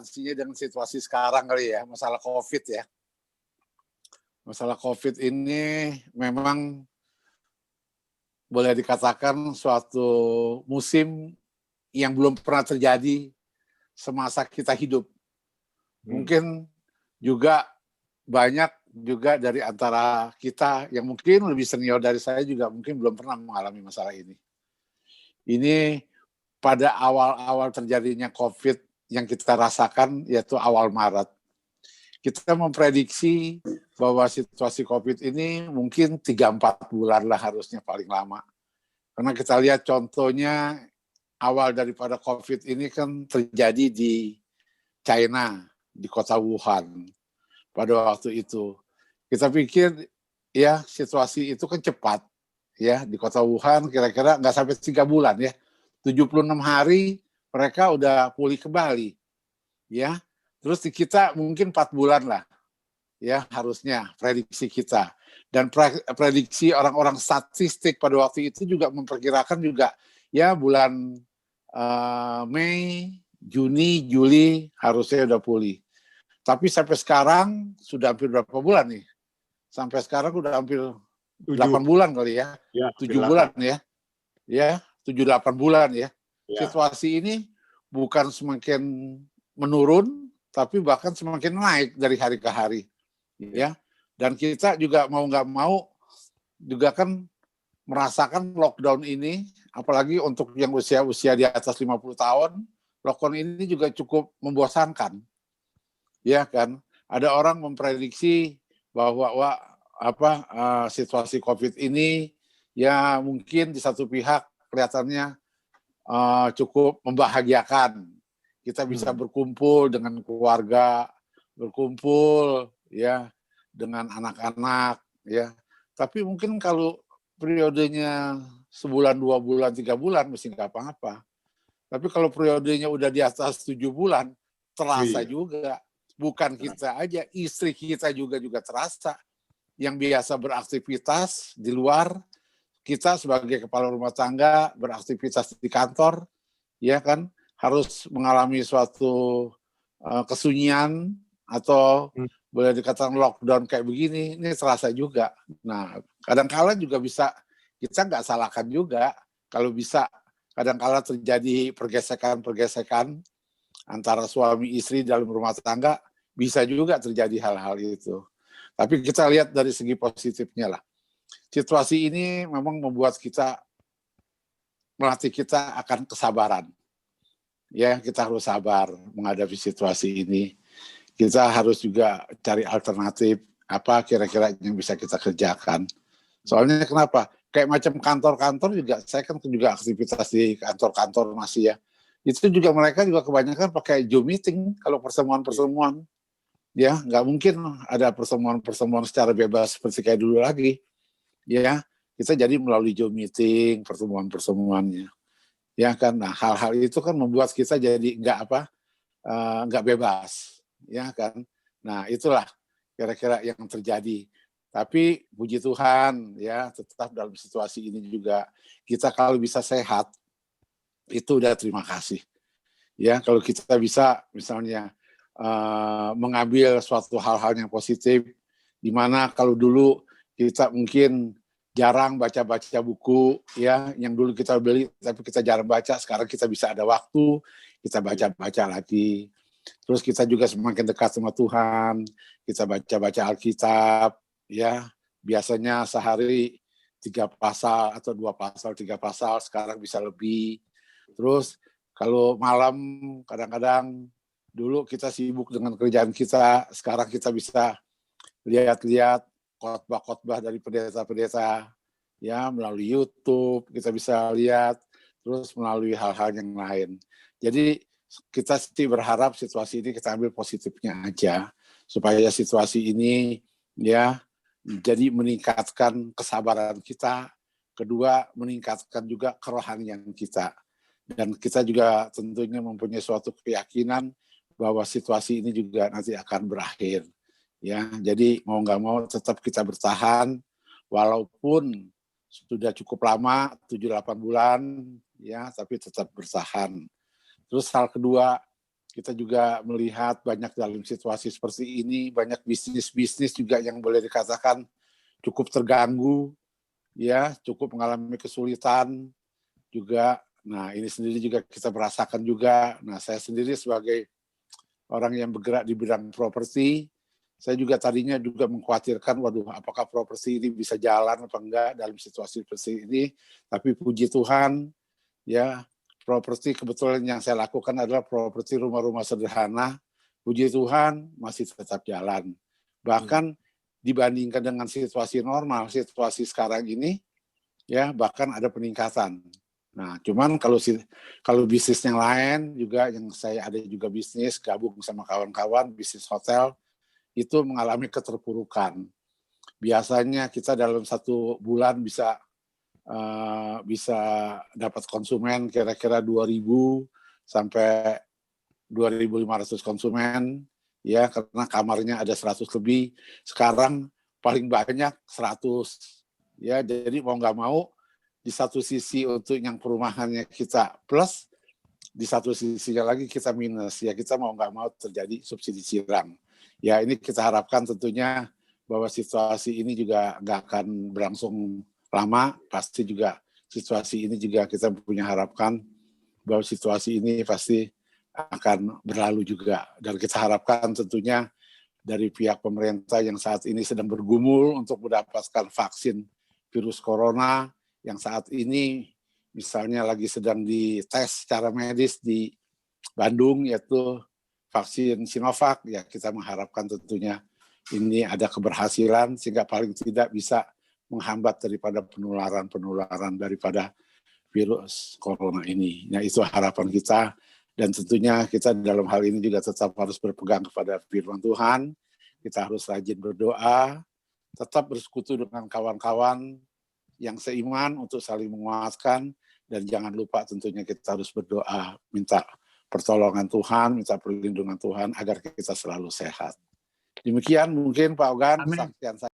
substansinya dengan situasi sekarang kali ya, masalah COVID ya. Masalah COVID ini memang boleh dikatakan suatu musim yang belum pernah terjadi semasa kita hidup. Mungkin juga banyak juga dari antara kita yang mungkin lebih senior dari saya juga mungkin belum pernah mengalami masalah ini. Ini pada awal-awal terjadinya COVID yang kita rasakan yaitu awal Maret. Kita memprediksi bahwa situasi COVID ini mungkin 3-4 bulan lah harusnya paling lama. Karena kita lihat contohnya awal daripada COVID ini kan terjadi di China, di kota Wuhan pada waktu itu. Kita pikir ya situasi itu kan cepat ya di kota Wuhan kira-kira nggak sampai 3 bulan ya. 76 hari mereka udah pulih kembali ya. Terus di kita mungkin 4 bulan lah ya harusnya prediksi kita. Dan prediksi orang-orang statistik pada waktu itu juga memperkirakan juga ya bulan Mei, Juni, Juli harusnya udah pulih. Tapi sampai sekarang sudah hampir berapa bulan nih? Sampai sekarang udah hampir 8 bulan kali ya. 7 bulan ya. Ya, 7-8 bulan ya. Situasi ini bukan semakin menurun, tapi bahkan semakin naik dari hari ke hari. Ya. Dan kita juga mau nggak mau juga kan merasakan lockdown ini, apalagi untuk yang usia-usia di atas 50 tahun, lockdown ini juga cukup membosankan. Ya kan, ada orang memprediksi bahwa situasi COVID ini ya mungkin di satu pihak kelihatannya cukup membahagiakan. Kita bisa berkumpul dengan keluarga, berkumpul ya dengan anak-anak ya. Tapi mungkin kalau periodenya sebulan, 2 bulan, 3 bulan mesti nggak apa-apa. Tapi kalau periodenya udah di atas 7 bulan, terasa juga. Bukan kita aja, istri kita juga terasa. Yang biasa beraktivitas di luar, kita sebagai kepala rumah tangga beraktivitas di kantor, ya kan, harus mengalami suatu kesunyian atau boleh dikatakan lockdown kayak begini, ini terasa juga. Nah, kadang-kala juga bisa, kita nggak salahkan juga, kalau bisa kadang-kala terjadi pergesekan-pergesekan antara suami istri dalam rumah tangga, bisa juga terjadi hal-hal itu. Tapi kita lihat dari segi positifnya lah. Situasi ini memang membuat kita, melatih kita akan kesabaran. Ya, kita harus sabar menghadapi situasi ini. Kita harus juga cari alternatif apa kira-kira yang bisa kita kerjakan. Soalnya kenapa? Kayak macam kantor-kantor juga, saya kan juga aktivitas di kantor-kantor masih ya. Itu juga mereka juga kebanyakan pakai Zoom meeting kalau pertemuan-pertemuan. Ya, nggak mungkin ada pertemuan-pertemuan secara bebas seperti kayak dulu lagi. Ya, kita jadi melalui Zoom meeting, pertemuan-pertemuannya. Ya kan, nah hal-hal itu kan membuat kita jadi nggak bebas. Ya kan, nah itulah kira-kira yang terjadi. Tapi puji Tuhan ya tetap dalam situasi ini juga kita kalau bisa sehat itu udah terima kasih. Ya kalau kita bisa misalnya mengambil suatu hal-hal yang positif, di mana kalau dulu kita mungkin jarang baca-baca buku ya yang dulu kita beli tapi kita jarang baca, sekarang kita bisa ada waktu kita baca-baca lagi. Terus kita juga semakin dekat sama Tuhan, kita baca-baca Alkitab, ya biasanya sehari 3 pasal atau 2 pasal, 3 pasal, sekarang bisa lebih. Terus kalau malam kadang-kadang dulu kita sibuk dengan kerjaan kita, sekarang kita bisa lihat-lihat khotbah-khotbah dari pendeta-pendeta, ya melalui YouTube kita bisa lihat, terus melalui hal-hal yang lain. Jadi kita sih berharap situasi ini kita ambil positifnya aja, supaya situasi ini ya jadi meningkatkan kesabaran kita, kedua meningkatkan juga kerohanian kita. Dan kita juga tentunya mempunyai suatu keyakinan bahwa situasi ini juga nanti akan berakhir. Ya, jadi mau nggak mau tetap kita bertahan, walaupun sudah cukup lama, 7-8 bulan, ya, tapi tetap bertahan. Terus hal kedua, Kita juga melihat banyak dalam situasi seperti ini, banyak bisnis-bisnis juga yang boleh dikatakan cukup terganggu, ya, cukup mengalami kesulitan juga. Nah, ini sendiri juga kita merasakan juga. Nah, saya sendiri sebagai orang yang bergerak di bidang properti, saya juga tadinya juga mengkhawatirkan, waduh, apakah properti ini bisa jalan apa enggak dalam situasi seperti ini. Tapi puji Tuhan, ya, properti kebetulan yang saya lakukan adalah properti rumah-rumah sederhana. Puji Tuhan masih tetap jalan. Bahkan dibandingkan dengan situasi normal, situasi sekarang ini, ya, bahkan ada peningkatan. Nah, cuman kalau bisnis yang lain juga, yang saya ada juga bisnis gabung sama kawan-kawan bisnis hotel, itu mengalami keterpurukan. Biasanya kita dalam 1 bulan bisa dapat konsumen kira-kira 2.000 sampai 2.500 konsumen, ya, karena kamarnya ada 100 lebih. Sekarang paling banyak 100, ya. Jadi mau nggak mau, di satu sisi untuk yang perumahannya kita plus, di satu sisinya lagi kita minus, ya, kita mau nggak mau terjadi subsidi silang. Ya, ini kita harapkan tentunya bahwa situasi ini juga nggak akan berlangsung lama. Pasti juga situasi ini juga kita punya harapkan bahwa situasi ini pasti akan berlalu juga. Dan kita harapkan tentunya dari pihak pemerintah yang saat ini sedang bergumul untuk mendapatkan vaksin virus corona, yang saat ini misalnya lagi sedang dites secara medis di Bandung, yaitu vaksin Sinovac, ya, kita mengharapkan tentunya ini ada keberhasilan sehingga paling tidak bisa menghambat daripada penularan daripada virus corona ini. Nah, itu harapan kita, dan tentunya kita dalam hal ini juga tetap harus berpegang kepada firman Tuhan. Kita harus rajin berdoa, tetap bersekutu dengan kawan-kawan yang seiman untuk saling menguatkan, dan jangan lupa tentunya kita harus berdoa, minta pertolongan Tuhan, minta perlindungan Tuhan agar kita selalu sehat. Demikian mungkin Pak Ogan, saksian saya.